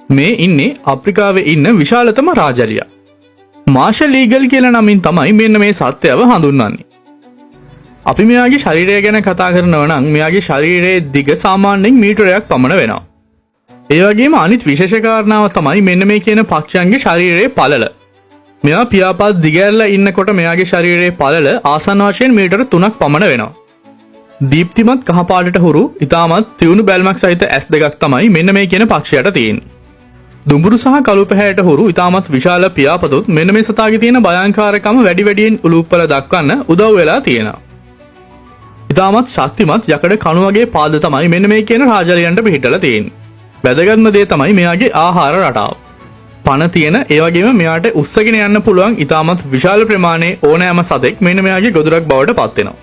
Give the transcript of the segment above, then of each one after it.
මේ ඉන්නේ අප්‍රිකාවේ ඉන්න විශාලතම රාජලියා. මාෂල් ලීගල් කියලා නමින් තමයි මෙන්න මේ සත්‍යව හඳුන්වන්නේ. අපි මෙයාගේ ශරීරය ගැන කතා කරනවා නම් මෙයාගේ ශරීරයේ දිග සාමාන්‍යයෙන් මීටරයක් පමණ වෙනවා. ඒ වගේම අනිත් විශේෂ කාරණාව තමයි මෙන්න මේ කියන පක්ෂයන්ගේ ශරීරයේ පළල. මෙයා පියාපත් දිගැරලා ඉන්නකොට මෙයාගේ ශරීරයේ පළල ආසන්න වශයෙන් මීටර 3ක් පමණ වෙනවා. දීප්තිමත් කහ පාටට හුරු ඉතාමත් තියුණු බැල්මක් සහිත ඇස් දෙකක් තමයි මෙන්න මේ කියන පක්ෂයට තියෙන්නේ. දුඹුරු සහ කළු පැහැයට හුරු ඉතාමත් විශාල පියාපතුත් මෙන්න මේ සතාගේ තියෙන භයානකාරකම වැඩි වැඩියෙන් උලූප්පල දක්වන්න උදව් වෙලා තියෙනවා. ඉතාමත් ශක්තිමත් යකඩ කණු වගේ පාද තමයි මෙන්න මේ කියන රාජලියන්ට පිහිටලා තියෙන්නේ. වැදගත්ම දේ තමයි මෙයාගේ ආහාර රටාව. පණ තියෙන ඒ වගේම මෙයාට උස්සගෙන යන්න පුළුවන් ඉතාමත් විශාල ප්‍රමාණයේ ඕනෑම සතෙක් මෙන්න මෙයාගේ ගොදුරක් බවට පත් වෙනවා.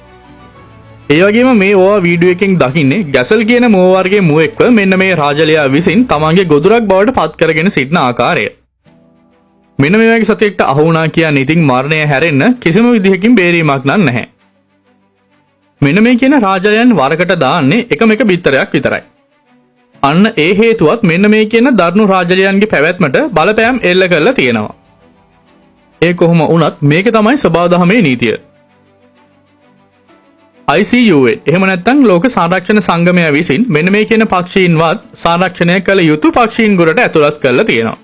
ඒ වගේම මේ ඕවා වීඩියෝ එකකින් දකින්නේ ගැසල් කියන මුව වර්ගයේ මුවෙක්ව මෙන්න මේ රාජලියා විසින් තමන්ගේ ගොදුරක් බවට පත් කරගෙන සිටින ආකාරය. මෙන්න මේ වගේ සතෙක්ට අහු වුණා කියන්නේ ඉතින් මරණය හැරෙන්න කිසිම විදිහකින් බේරීමක් නැහැ. මෙන්න මේ කියන රාජලයන් වරකට දාන්නේ එකම එක බිත්තරයක් විතරයි. අන්න ඒ හේතුවත් මෙන්න මේ කියන දරුණු රාජලයන්ගේ පැවැත්මට බලපෑම් එල්ල කරලා තියෙනවා. ඒ කොහොම වුණත් මේක තමයි ස්වභාව දහමේ නීතිය. ICUA එහෙම නැත්නම් ලෝක සංරක්ෂණ සංගමය විසින් මෙන්න මේ කියන පක්ෂීන්වත් සංරක්ෂණය කළ යුතු පක්ෂීන් ගොඩට ඇතුළත් කරලා තියෙනවා.